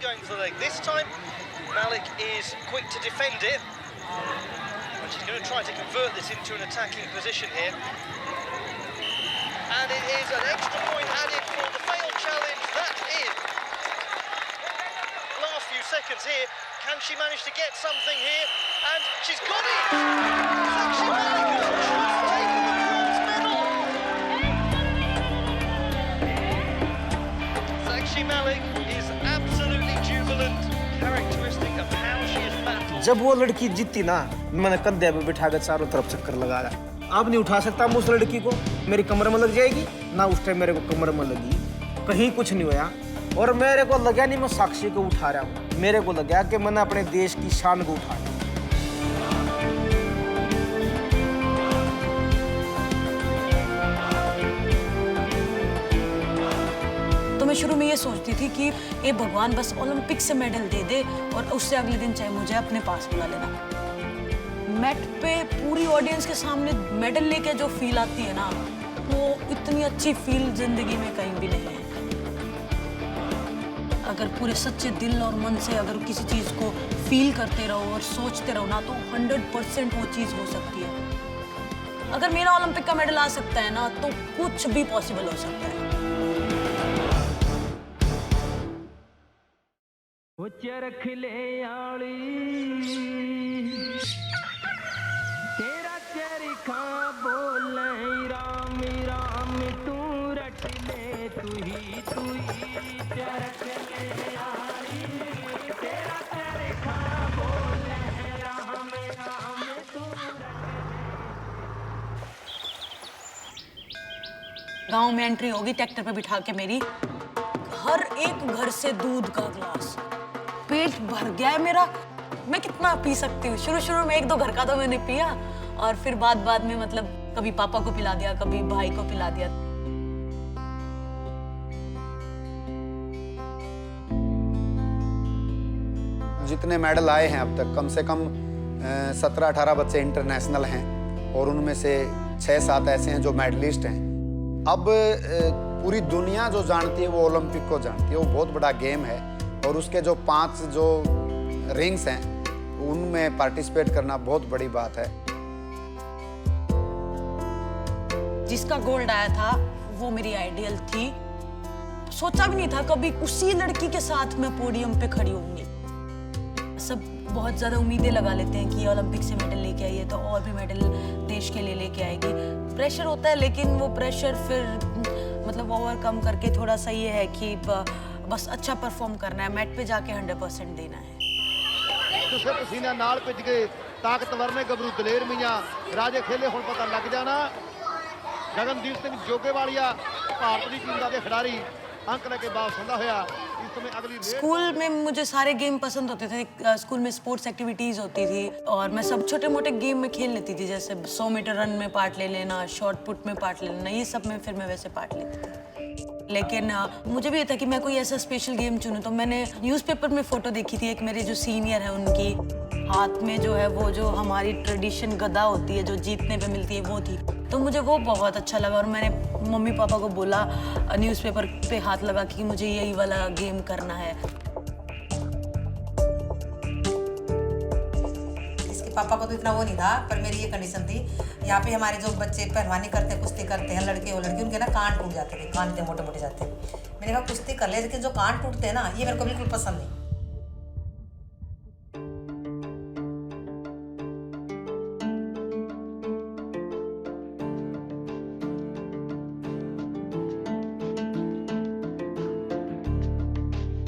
going for the leg. This time, Malik is quick to defend it. And she's going to try to convert this into an attacking position here. And it is an extra point added for the failed challenge. That is last few seconds here. Can she manage to get something here? And she's got it! Sakshi Malik has just taken the bronze medal! Sakshi Malik is absolutely jubilant, characteristic of how she has battled. जब वो लड़की जीती ना, मैंने कंधे पे बिठा के चारों तरफ चक्कर लगाया। अब नहीं उठा सकता मैं उस लड़की को, मेरी कमर में लग जाएगी ना, उस टाइम मेरे को कमर में लगी, कहीं कुछ नहीं हुआ। और मेरे को लगा नहीं मैं साक्षी को उठा रहा हूँ, मेरे को लगा कि मैंने अपने देश की शान को उठाया। तो मैं शुरू में ये सोचती थी कि ये भगवान बस ओलंपिक से मेडल दे दे और उससे अगले दिन चाहे मुझे अपने पास बुला लेना। मैट पे पूरी ऑडियंस के सामने मेडल लेके जो फील आती है ना, वो इतनी अच्छी फील जिंदगी में कहीं भी नहीं है। अगर पूरे सच्चे दिल और मन से अगर किसी चीज को फील करते रहो और सोचते रहो ना, तो 100% वो चीज हो सकती है। अगर मेरा ओलंपिक का मेडल आ सकता है ना, तो कुछ भी पॉसिबल हो सकता है। वो चरख ले आली तेरा चरखा बोले राम राम तू रट ले तू ही चरख ले आली तेरा चरखा बोले राम राम तू गांव में एंट्री होगी ट्रैक्टर पे बिठा के मेरी, हर एक घर से दूध का ग्लास, पेट भर गया है मेरा, मैं कितना पी सकती हूँ। शुरू में 1-2 घर का तो मैंने पिया, और फिर बाद में मतलब कभी पापा को पिला दिया, कभी भाई को पिला दिया। जितने मेडल आए हैं अब तक, कम से कम 17-18 बच्चे इंटरनेशनल हैं, और उनमें से 6-7 ऐसे हैं जो मेडलिस्ट हैं। अब पूरी दुनिया जो जानती है वो ओलंपिक को जानती है, वो बहुत बड़ा गेम है, और उसके जो 5 जो रिंग्स हैं उनमें पार्टिसिपेट करना बहुत बड़ी बात है। जिसका गोल्ड आया था वो मेरी आइडियल थी, सोचा भी नहीं था कभी उसी लड़की के साथ मैं पोडियम पे खड़ी होंगी। सब बहुत ज्यादा उम्मीदें लगा लेते हैं कि ओलंपिक से मेडल लेके आई है तो और भी मेडल देश के लिए लेके आएगी। प्रेशर होता है, लेकिन वो प्रेशर फिर मतलब ओवरकम करके थोड़ा सा ये है कि बस अच्छा परफॉर्म करना है, मैट पे जाके 100% देना है। तुसे पसीना नाल भिज गए, ताकतवर ने गबरू दलेर मियां, राजे खेले हुण पता लग जाना। गगनदीप सिंह जोगेवालिया भारत की टीम का खिडारी अंक लेके वापस आंदा होया। इस समय अगली स्कूल में मुझे सारे गेम पसंद होते थे। स्कूल में स्पोर्ट्स एक्टिविटीज होती थी और मैं सब छोटे मोटे गेम में खेल लेती थी, जैसे 100 मीटर रन में पार्ट ले लेना, शॉर्ट पुट में पार्ट ले लेना, ये सब में फिर मैं वैसे पार्ट लेती थी। लेकिन मुझे भी ये था कि मैं कोई ऐसा स्पेशल गेम चुनूं, तो मैंने न्यूज़पेपर में फोटो देखी थी एक मेरे जो सीनियर है उनकी, हाथ में जो है वो जो हमारी ट्रेडिशन गदा होती है जो जीतने पे मिलती है वो थी, तो मुझे वो बहुत अच्छा लगा। और मैंने मम्मी पापा को बोला न्यूज़पेपर पे हाथ लगा कि मुझे यही वाला गेम करना है। इसके पापा को तो इतना वो नहीं था, पर मेरी ये कंडीशन थी, यहाँ पे हमारे जो बच्चे पहलवानी करते हैं, कुश्ती करते हैं, लड़के और लड़की, उनके ना कान टूट जाते थे, कान इतने मोटे मोटे जाते हैं। मैंने कहा कुश्ती कर ले, लेकिन जो कान टूटते हैं ना, ये मेरे को बिल्कुल पसंद नहीं।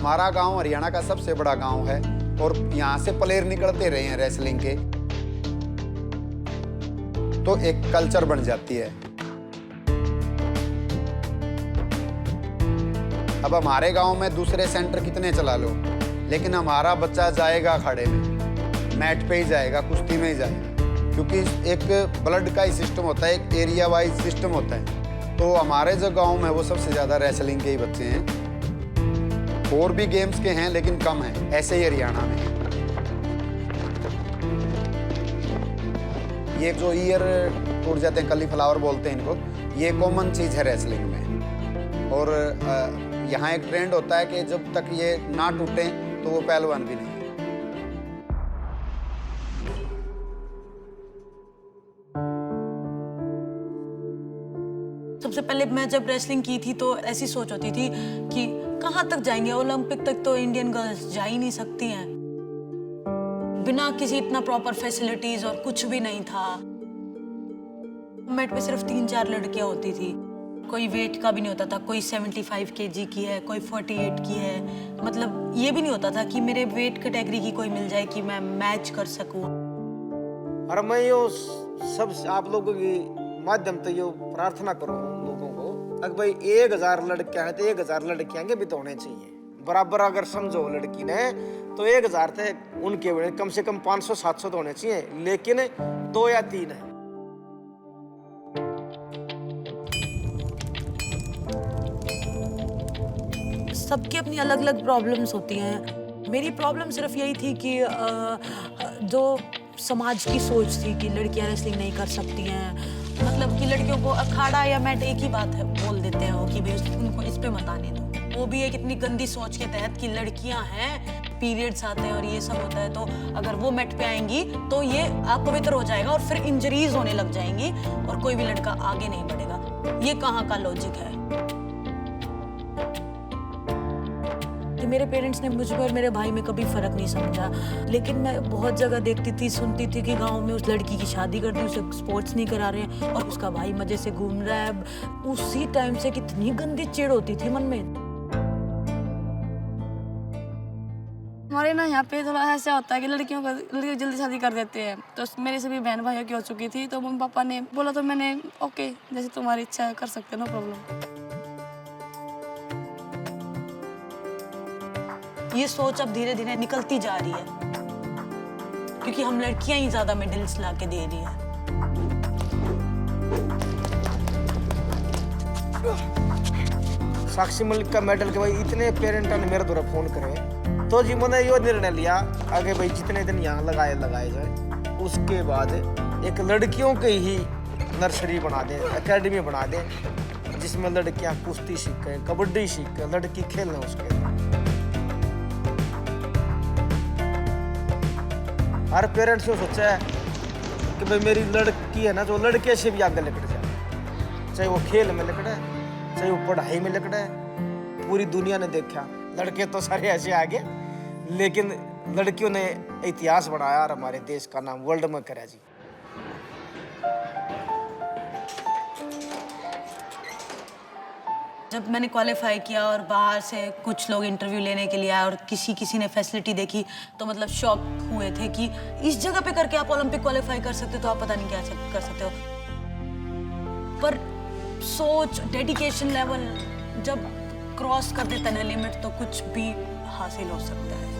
हमारा गांव हरियाणा का सबसे बड़ा गांव है, और यहाँ से प्लेयर निकलते रहे हैं रेसलिंग के, तो एक कल्चर बन जाती है। अब हमारे गांव में दूसरे सेंटर कितने चला लो, लेकिन हमारा बच्चा जाएगा अखाड़े में, मैट पे ही जाएगा, कुश्ती में ही जाएगा, क्योंकि एक ब्लड का ही सिस्टम होता है, एक एरिया वाइज सिस्टम होता है। तो हमारे जो गांव में वो सबसे ज़्यादा रेसलिंग के ही बच्चे हैं, और भी गेम्स के हैं लेकिन कम है, ऐसे ही हरियाणा में। ये जो ईयर टूट जाते हैं, कलीफ्लावर बोलते हैं इनको, ये कॉमन चीज़ है रेसलिंग में। और यहाँ एक ट्रेंड होता है कि जब तक ये ना टूटें तो वो पहलवान भी नहीं। सबसे पहले मैं जब रेसलिंग की थी तो ऐसी सोच होती थी कि कहाँ तक जाएंगे, ओलंपिक तक तो इंडियन गर्ल्स जा ही नहीं सकती हैं, बिना किसी इतना प्रॉपर फैसिलिटीज और कुछ भी नहीं था। मैट पे सिर्फ 3-4 लड़कियां होती थी, कोई वेट का भी नहीं होता था, कोई 75 kg की है, कोई 48 की है, मतलब ये भी नहीं होता था कि मेरे वेट कैटेगरी की कोई मिल जाए कि मैं मैच कर सकूं। और मैं यो सब आप लोगों की माध्यम तो यो प्रार्थना करूँ लोगों को, अगर भाई 1000 लड़कियां हैं तो 1000 लड़कियां के भी तो होने चाहिए बराबर। अगर समझो लड़की ने तो 1000 थे उनके कम से कम 500-700 तो होने चाहिए, लेकिन 2 या 3 है। सबकी अपनी अलग अलग प्रॉब्लम्स होती हैं। मेरी प्रॉब्लम सिर्फ यही थी कि जो समाज की सोच थी कि लड़कियां रेसलिंग नहीं कर सकती हैं, मतलब कि लड़कियों को अखाड़ा या मैट एक ही बात है बोल देते हैं कि भाई उनको इस पे मत आने दो। वो भी एक इतनी गंदी सोच के तहत कि लड़कियां हैं, पीरियड्स आते हैं और ये सब होता है, तो अगर वो मैट पे आएंगी तो ये अपवित्र हो जाएगा और फिर इंजरीज होने लग जाएंगी और कोई भी लड़का आगे नहीं बढ़ेगा। ये कहाँ का लॉजिक है? कि मेरे पेरेंट्स ने मुझ पर मेरे भाई में कभी फर्क नहीं समझा, लेकिन मैं बहुत जगह देखती थी, सुनती थी कि गांव में उस लड़की की शादी कर दी, उसे स्पोर्ट्स नहीं करा रहे हैं और उसका भाई मजे से घूम रहा है। उसी टाइम से कितनी गंदी चिढ़ होती थी मन में। हमारे ना यहाँ पे थोड़ा ऐसा होता है कि लड़कियों जल्दी शादी कर देते हैं, तो मेरे से भी बहन भाइयों की हो चुकी थी, तो मम्मी पापा ने बोला तो मैंने ओके जैसे तुम्हारी इच्छा है कर सकते, नो प्रॉब्लम। ये सोच अब धीरे धीरे निकलती जा रही है क्योंकि हम लड़कियां ही ज्यादा मेडल्स ला के दे रही है। साक्षी मलिक का मेडल के भाई इतने पेरेंट्स ने मेरे द्वारा फोन करे तो जी मैंने यो निर्णय लिया आगे भाई जितने दिन यहाँ लगाए जाए, उसके बाद एक लड़कियों के ही नर्सरी बना दे, एकेडमी बना दे, जिसमें लड़कियां कुश्ती सीखें, कबड्डी सीखें, लड़की खेलना उसके। हर पेरेंट्स ने सोचा है कि भाई मेरी लड़की है ना जो लड़के से भी आगे निकल जाए, चाहे वो खेल में निकले, चाहे वो पढ़ाई में निकले। पूरी दुनिया ने देखा लड़के तो सारे ऐसे आगे, लेकिन लड़कियों ने इतिहास बनाया और हमारे देश का नाम वर्ल्ड में करा जी। जब मैंने क्वालिफाई किया और बाहर से कुछ लोग इंटरव्यू लेने के लिए आए और किसी ने फैसिलिटी देखी तो मतलब शॉक हुए थे कि इस जगह पे करके आप ओलंपिक क्वालिफाई कर सकते हो, तो आप पता नहीं क्या कर सकते हो। पर सोच, डेडिकेशन लेवल जब क्रॉस कर देता है लिमिट, तो कुछ भी हासिल हो सकता है।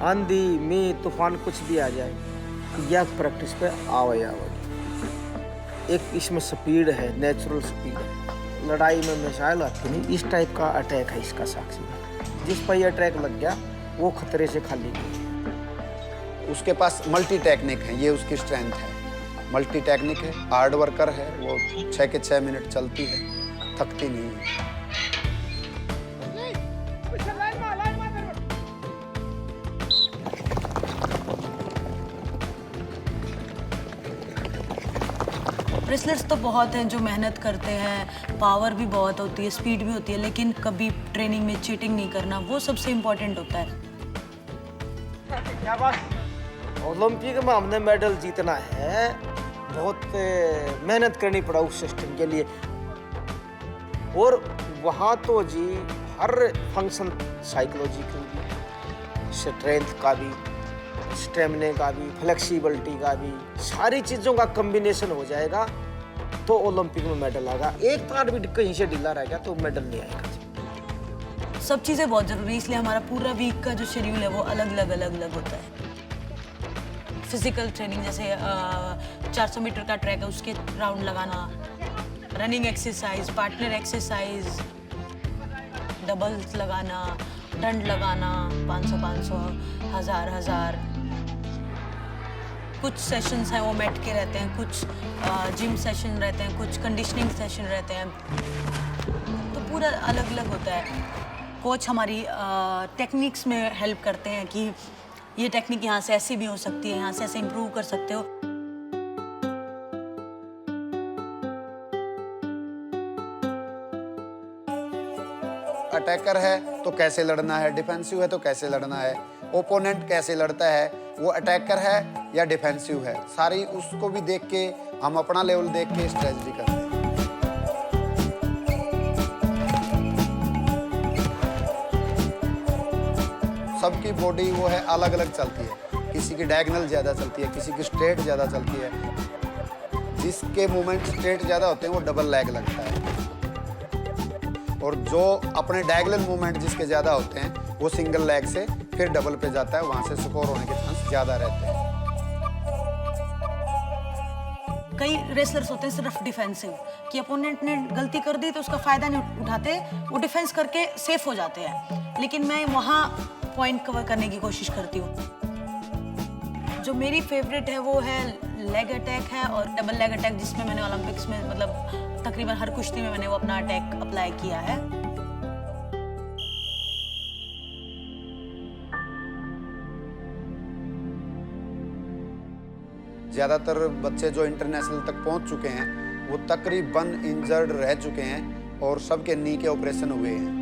आंधी में तूफान कुछ भी आ जाए, यह प्रैक्टिस पे आवेगी। एक इसमें स्पीड है, नेचुरल स्पीड है। लड़ाई में मिसाइल आती नहीं, इस टाइप का अटैक है इसका साक्षी में। जिस पर यह अटैक लग गया वो खतरे से खाली नहीं। उसके पास मल्टी टेक्निक है, ये उसकी स्ट्रेंथ है। मल्टी टेक्निक है, हार्ड वर्कर है, वो 6 के 6 मिनट चलती है, थकती नहीं है। रेसलर्स तो बहुत हैं जो मेहनत करते हैं, पावर भी बहुत होती है, स्पीड भी होती है, लेकिन कभी ट्रेनिंग में चीटिंग नहीं करना, वो सबसे इम्पोर्टेंट होता है। क्या बात? ओलंपिक में हमने मेडल जीतना है, बहुत मेहनत करनी पड़ा उस सिस्टम के लिए। और वहाँ तो जी हर फंक्शन साइकोलॉजिकल भी, स्ट्रेंथ का भी, स्टेमिना का भी, फ्लेक्सिबिलिटी का भी, सारी चीज़ों का कॉम्बिनेशन हो जाएगा तो ओलंपिक में मेडल आएगा। एक तार भी कहीं से ढीला रह गया तो मेडल नहीं आएगा। सब चीज़ें बहुत ज़रूरी है, इसलिए हमारा पूरा वीक का जो शेड्यूल है वो अलग अलग होता है। फिजिकल ट्रेनिंग जैसे 400 मीटर का ट्रैक है, उसके राउंड लगाना, running exercise, partner exercise, doubles लगाना, दंड लगाना, 500-500, 1000-1000, कुछ सेशंस हैं वो मैट के रहते हैं, कुछ जिम सेशन रहते हैं, कुछ कंडीशनिंग सेशन रहते हैं, तो पूरा अलग अलग होता है। कोच हमारी टेक्निक्स में हेल्प करते हैं कि ये टेक्निक यहाँ से ऐसी भी हो सकती है, यहाँ से ऐसे इम्प्रूव कर सकते हो। अटैकर है तो कैसे लड़ना है, डिफेंसिव है तो कैसे लड़ना है, ओपोनेंट कैसे लड़ता है, वो अटैकर है या डिफेंसिव है, सारी उसको भी देख के हम अपना लेवल देख के स्ट्रेटजी करते हैं। सबकी बॉडी वो है अलग अलग चलती है, किसी की डायगोनल ज़्यादा चलती है, किसी की स्ट्रेट ज़्यादा चलती है। जिसके मूवमेंट स्ट्रेट ज़्यादा होते हैं वो डबल लेग लगता है, और जो अपने डायगोनल मूवमेंट जिसके ज़्यादा होते हैं वो सिंगल लेग से फिर डबल पे जाता है, वहाँ से स्कोर होने के चांस ज़्यादा रहते हैं। कई रेसलर्स होते हैं सिर्फ डिफेंसिव, कि अपोनेंट ने गलती कर दी तो उसका फ़ायदा नहीं उठाते, वो डिफेंस करके सेफ हो जाते हैं। लेकिन मैं वहाँ पॉइंट कवर करने की कोशिश करती हूँ। जो मेरी फेवरेट है वो है लेग अटैक है और डबल लेग अटैक, जिसमें मैंने ओलंपिक्स में मतलब तकरीबन हर कुश्ती में मैंने वो अपना अटैक अप्लाई किया है। ज़्यादातर बच्चे जो इंटरनेशनल तक पहुंच चुके हैं वो तकरीबन इंजर्ड रह चुके हैं और सबके नी के ऑपरेशन हुए हैं।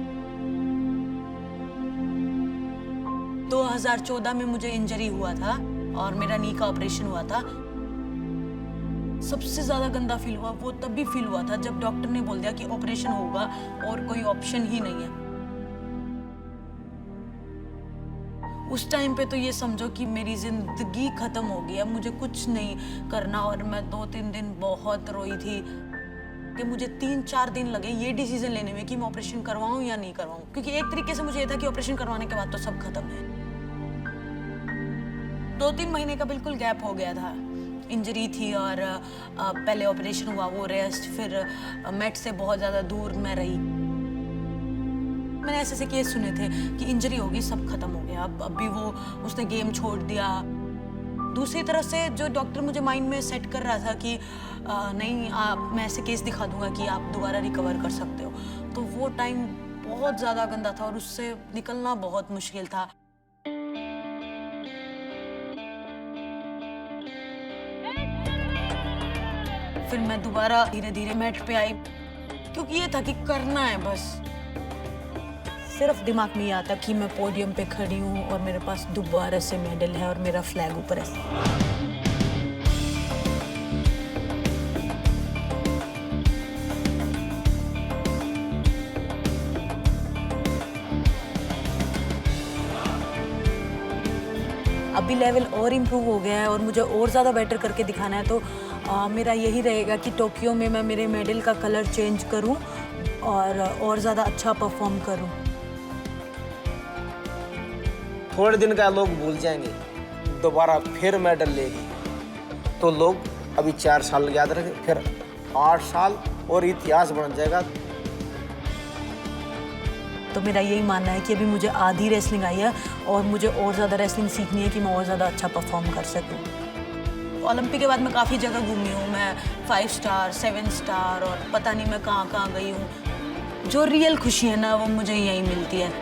2014 में मुझे इंजरी हुआ था और मेरा नी का ऑपरेशन हुआ था। सबसे ज़्यादा गंदा फील हुआ वो तब भी फील हुआ था जब डॉक्टर ने बोल दिया कि ऑपरेशन होगा और कोई ऑप्शन ही नहीं है। उस टाइम पे तो ये समझो कि मेरी ज़िंदगी ख़त्म हो गई, अब मुझे कुछ नहीं करना। और मैं 2-3 दिन बहुत रोई थी कि मुझे 3-4 दिन लगे ये डिसीजन लेने में कि मैं ऑपरेशन करवाऊं या नहीं करवाऊं, क्योंकि एक तरीके से मुझे ये था कि ऑपरेशन करवाने के बाद तो सब खत्म है। 2-3 महीने का बिल्कुल गैप हो गया था, इंजरी थी और पहले ऑपरेशन हुआ, वो रेस्ट, फिर मेट से बहुत ज़्यादा दूर मैं रही। मैंने ऐसे ऐसे केस सुने थे कि इंजरी होगी सब खत्म हो गया, अब भी वो उसने गेम छोड़ दिया। दूसरी तरफ से जो डॉक्टर मुझे माइंड में सेट कर रहा था कि नहीं मैं ऐसे केस दिखा दूंगा कि आप दोबारा रिकवर कर सकते हो, तो वो टाइम बहुत ज़्यादा गंदा था और उससे निकलना बहुत मुश्किल था। फिर मैं दोबारा धीरे धीरे मैट पे आई, क्योंकि ये था कि करना है बस। सिर्फ दिमाग में ये आता कि मैं पोडियम पे खड़ी हूँ और मेरे पास दोबारा से मेडल है और मेरा फ्लैग ऊपर है। अभी लेवल और इम्प्रूव हो गया है और मुझे और ज़्यादा बेटर करके दिखाना है, तो मेरा यही रहेगा कि टोक्यो में मैं मेरे मेडल का कलर चेंज करूँ और ज़्यादा अच्छा परफॉर्म करूँ। थोड़े दिन का लोग भूल जाएंगे, दोबारा फिर मेडल लेगी तो लोग अभी 4 साल याद रखें, फिर 8 साल और इतिहास बन जाएगा। तो मेरा यही मानना है कि अभी मुझे आधी रेसलिंग आई है और मुझे और ज़्यादा रेसलिंग सीखनी है कि मैं और ज़्यादा अच्छा परफॉर्म कर सकूं। ओलंपिक के बाद मैं काफ़ी जगह घूमी हूँ, मैं 5 स्टार 7 स्टार और पता नहीं मैं कहाँ कहाँ गई हूँ। जो रियल खुशी है ना वो मुझे यहीं मिलती है।